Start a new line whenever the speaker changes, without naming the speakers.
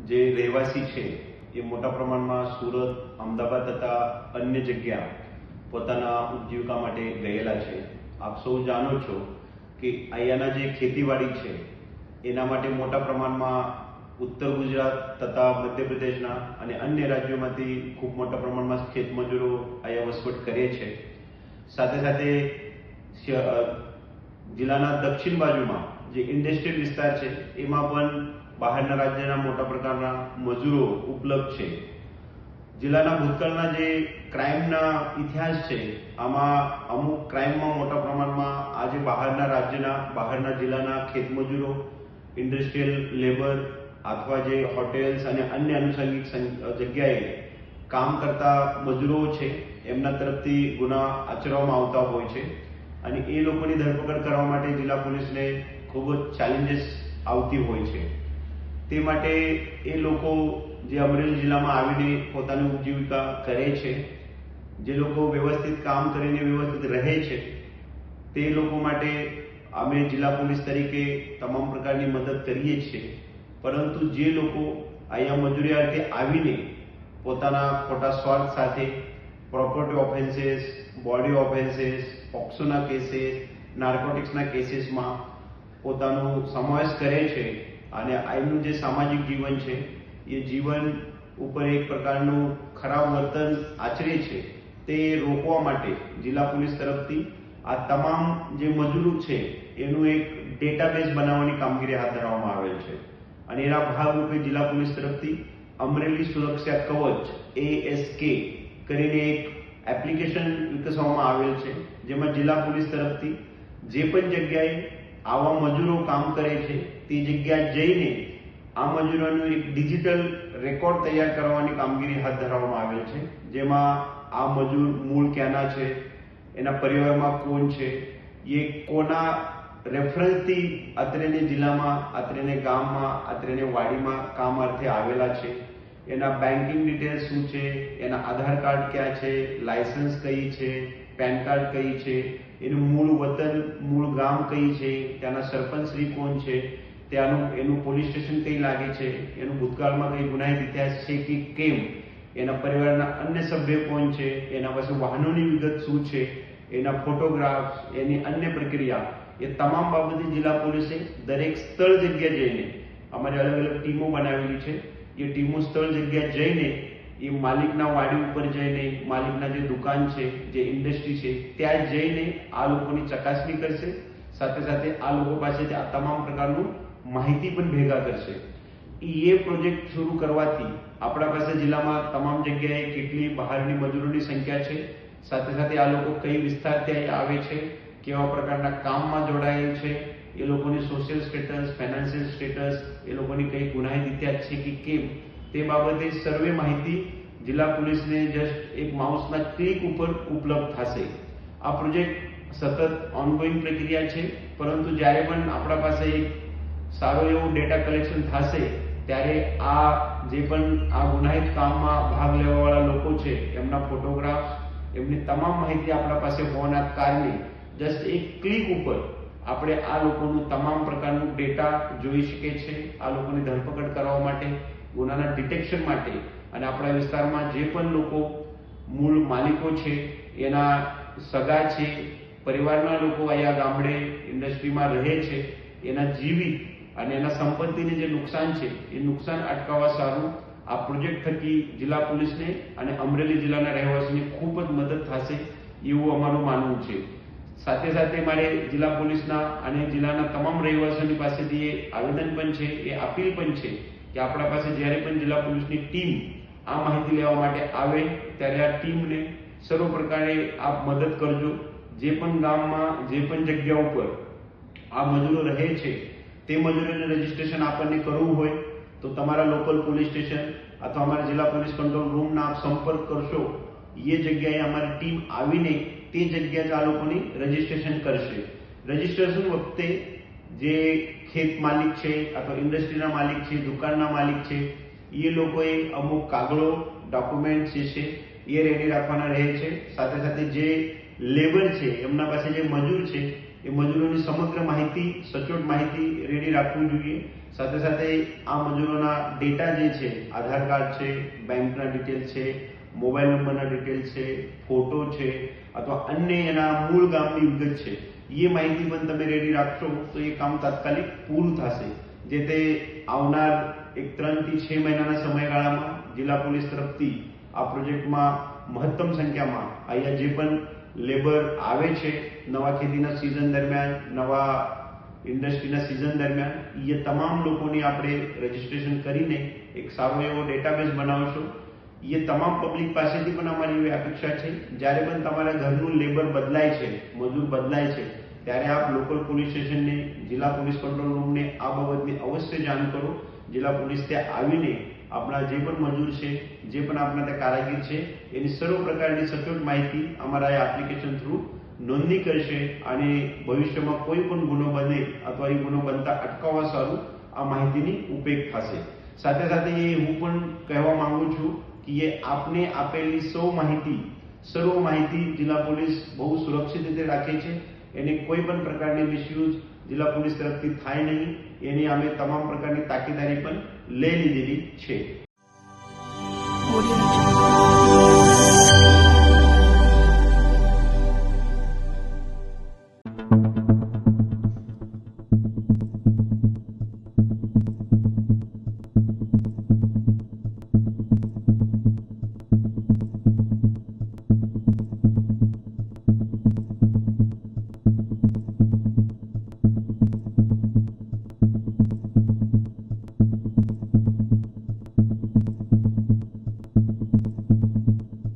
જે રહેવાસી છે એ મોટા પ્રમાણમાં સુરત, અમદાવાદ તથા અન્ય જગ્યા પોતાના ઉપજીવિકા માટે ગયેલા છે. આપ સૌ જાણો છો કે અહીંયાના જે ખેતીવાડી છે એના માટે મોટા પ્રમાણમાં ઉત્તર ગુજરાત તથા મધ્યપ્રદેશના અને અન્ય રાજ્યોમાંથી ખૂબ મોટા પ્રમાણમાં ખેતમજૂરો અહીંયા વસવાટ કરે છે. સાથે સાથે જિલ્લાના દક્ષિણ બાજુમાં જે ઇન્ડસ્ટ્રીયલ વિસ્તાર છે એમાં પણ બહારના રાજ્યના મોટા પ્રકારના મજૂરો ઉપલબ્ધ છે. જિલ્લાના ભૂતકાળના જે ક્રાઇમના ઇતિહાસ છે આમાં અમુક ક્રાઇમમાં મોટા પ્રમાણમાં આજે બહારના રાજ્યના બહારના જિલ્લાના ખેતમજૂરો, ઇન્ડસ્ટ્રીયલ લેબર અથવા જે હોટેલ્સ અને અન્ય આનુષંગિક જગ્યાએ કામ કરતા મજૂરો છે એમના તરફથી ગુના આચરવામાં આવતા હોય છે અને એ લોકોની ધરપકડ કરવા માટે જિલ્લા પોલીસને ખૂબ જ ચેલેન્જીસ આવતી હોય છે. તે માટે એ લોકો જે અમરેલી જિલ્લામાં આવીને પોતાની ઉપજીવિકા કરે છે, જે લોકો વ્યવસ્થિત કામ કરીને વ્યવસ્થિત રહે છે, તે લોકો માટે અમે જિલ્લા પોલીસ તરીકે તમામ પ્રકારની મદદ કરીએ છીએ. પરંતુ જે લોકો અહીંયા મજૂરી અર્થે આવીને પોતાના ખોટા સ્વાર્થ સાથે પ્રોપર્ટી ઓફેન્સીસ, બોડી ઓફેન્સીસ, પોક્સોના કેસીસ, નાર્કોટિક્સના કેસીસમાં પોતાનો સમાવેશ કરે છે અને અહીંનું જે સામાજિક જીવન છે એ જીવન ઉપર એક પ્રકારનું ખરાબ વર્તન આચરે છે, તે રોકવા માટે જિલ્લા પોલીસ તરફથી આ તમામ જે મજૂરો છે એનું એક ડેટાબેઝ બનાવવાની કામગીરી હાથ ધરવામાં આવેલ છે અને એના ભાગરૂપે જિલ્લા પોલીસ તરફથી અમરેલી સુરક્ષા કવચ ASK કરીને એક એપ્લિકેશન વિકસાવવામાં આવેલ છે, જેમાં જિલ્લા પોલીસ તરફથી જે પણ જગ્યાએ આવા મજૂરો કામ કરે છે તે જગ્યા જઈને આ મજૂરોનું એક ડિજિટલ રેકોર્ડ તૈયાર કરવાની કામગીરી હાથ ધરવામાં આવેલ છે, જેમાં આ મજૂર મૂળ ક્યાંના છે, એના પરિવારમાં કોણ છે, એ કોના રેફરન્સથી અત્રેને જિલ્લામાં, અત્રેને ગામમાં, અત્રેને વાડીમાં કામ અર્થે આવેલા છે, એના બેન્કિંગ ડિટેલ્સ શું છે, એના આધાર કાર્ડ ક્યાં છે, લાયસન્સ કઈ છે, પેન કાર્ડ કઈ છે, એનું મૂળ વતન, મૂળ ગામ કઈ છે, ત્યાંના સરપંચશ્રી કોણ છે, ત્યાંનું એનું પોલીસ સ્ટેશન કઈ લાગે છે, એનું ભૂતકાળમાં કઈ ગુનાહિત ઇતિહાસ છે કે કેમ, એના પરિવારના અન્ય સભ્ય કોણ છે, એના પાસે વાહનોની વિગત શું છે, એના ફોટોગ્રાફ્સ, એની અન્ય પ્રક્રિયા, એ તમામ બાબતે જિલ્લા પોલીસે દરેક સ્થળ જગ્યા જઈને અમારી અલગ અલગ ટીમો બનાવેલી છે. એ ટીમો સ્થળ જગ્યા જઈને એ માલિકના વાડી ઉપર જઈને, માલિકના જે દુકાન છે, જે ઇન્ડસ્ટ્રી છે ત્યાં જઈને આ લોકોની ચકાસણી કરશે. સાથે સાથે આ લોકો પાસેથી આ તમામ પ્રકારનું માહિતી પણ ભેગા કરશે. એ પ્રોજેક્ટ શરૂ કરવાથી આપણા પાસે જિલ્લામાં તમામ જગ્યાએ કેટલી બહારની મજૂરોની સંખ્યા છે, સાથે સાથે આ લોકો કઈ વિસ્તારથી આવે છે, કેવા પ્રકારના કામમાં જોડાયેલ છે, એ લોકોની સોશિયલ સ્ટેટસ, ફાઇનાન્શિયલ સ્ટેટસ, એ લોકોની કઈ ગુનાહિત ઇતિહાસ છે કે કેમ, તે બાબતે સર્વે માહિતી જિલ્લા પોલીસને જસ્ટ એક માઉસના ક્લિક ઉપર ઉપલબ્ધ થશે. આ પ્રોજેક્ટ સતત ઓનગોઈંગ પ્રક્રિયા છે, પરંતુ જ્યારે પણ આપણા પાસે એક સારો એવું ડેટા કલેક્શન થશે ત્યારે આ જે પણ આ ગુનાહિત કામમાં ભાગ લેવાવાળા લોકો છે એમના ફોટોગ્રાફ્સ, એમની તમામ માહિતી આપણા પાસે હોવાના કારણે જસ્ટ એક ક્લિક ઉપર આપણે આ લોકોનું તમામ પ્રકારનું ડેટા જોઈ શકીએ છીએ. આ લોકોની ધરપકડ કરવા માટે, ગુનાના ડિટેક્શન માટે અને આપણા વિસ્તારમાં જે પણ લોકો મૂળ માલિકો છે, એના સગા છે, પરિવારના લોકો અહીંયા ગામડે ઇન્ડસ્ટ્રીમાં રહે છે, એના જીવિત અને એના સંપત્તિને જે નુકસાન છે એ નુકસાન અટકાવવા સારું આ પ્રોજેક્ટ થકી જિલ્લા પોલીસને અને અમરેલી જિલ્લાના રહેવાસીને ખૂબ જ મદદ થશે એવું અમારું માનવું છે. સાથે સાથે મારે જિલ્લા પોલીસના અને જિલ્લાના તમામ રહેવાસીઓની પાસેથી એ આવેદન પણ છે, એ અપીલ પણ છે કે આપણા પાસે જ્યારે પણ જિલ્લા પોલીસની ટીમ આ માહિતી લેવા માટે આવે ત્યારે આ ટીમને સર્વ પ્રકારે આપ મદદ કરજો. જે પણ ગામમાં, જે પણ જગ્યા ઉપર આ મજૂરો રહે છે તે મજૂરોને રજીસ્ટ્રેશન આપણને કરવું હોય તો તમારા લોકલ પોલીસ સ્ટેશન અથવા અમારા જિલ્લા પોલીસ કંટ્રોલ રૂમના આપ સંપર્ક કરશો. એ જગ્યાએ અમારી ટીમ આવીને તે જગ્યાએ આ લોકોની રજીસ્ટ્રેશન કરશે. રજીસ્ટ્રેશન વખતે જે ખેત માલિક છે અથવા ઇન્ડસ્ટ્રીના માલિક છે, દુકાનના માલિક છે, એ લોકોએ અમુક કાગળો, ડોક્યુમેન્ટ જે છે એ રેડી રાખવાના રહે છે. સાથે સાથે જે લેબર છે એમના પાસે જે મજૂર છે એ મજૂરોની સમગ્ર માહિતી, સચોટ માહિતી રેડી રાખવું જોઈએ. સાથે સાથે આ મજૂરોના ડેટા જે છે, આધાર કાર્ડ છે, બેંકના ડિટેલ છે, મોબાઈલ નંબરના ડિટેલ છે, ફોટો છે અથવા અન્ય એના મૂળ ગામની વિગત છે, એ માહિતી પણ તમે રેડી રાખશો તો એ કામ તાત્કાલિક પૂરું થશે. જે તે આવનાર 3 થી 6 મહિનાના સમયગાળામાં જિલ્લા પોલીસ તરફથી આ પ્રોજેક્ટમાં મહત્તમ સંખ્યામાં અહીંયા જે પણ લેબર આવે છે નવા ખેતીના સિઝન દરમિયાન, નવા ઇન્ડસ્ટ્રીના સિઝન દરમિયાન, એ તમામ લોકોની આપણે રજીસ્ટ્રેશન કરીને એક સારો એવો ડેટાબેઝ બનાવશો. એ તમામ પબ્લિક પાસેથી પણ અમારી એવી અપેક્ષા છે જ્યારે પણ તમારા ઘરનું લેબર બદલાય છે, મજૂર બદલાય છે, ત્યારે આપ લોકલ પોલીસ સ્ટેશનને, જિલ્લા પોલીસ કંટ્રોલ રૂમને આ બાબતની અવશ્ય જાણ કરો. જિલ્લા પોલીસ ત્યાં આવીને આપણા જે પણ મજૂર છે, જે પણ આપણા ત્યાં કારાગીર છે, એની સર્વ પ્રકારની સચોટ માહિતી અમારા આ એપ્લિકેશન થ્રુ નોંધણી કરશે અને ભવિષ્યમાં કોઈ પણ ગુનો બને અથવા એ ગુનો બનતા અટકાવવા સારું આ માહિતીની ઉપયોગ થશે. સાથે સાથે હું પણ કહેવા માંગુ છું કે એ આપને આપેલી સર્વ માહિતી જિલ્લા પોલીસ બહુ સુરક્ષિત રીતે રાખે છે. એને કોઈ પણ પ્રકારની મિસયુઝ જિલ્લા પોલીસ તરફથી થાય નહીં, એની અમે તમામ પ્રકારની તાકીદારી પણ લઈ લીધેલી છે.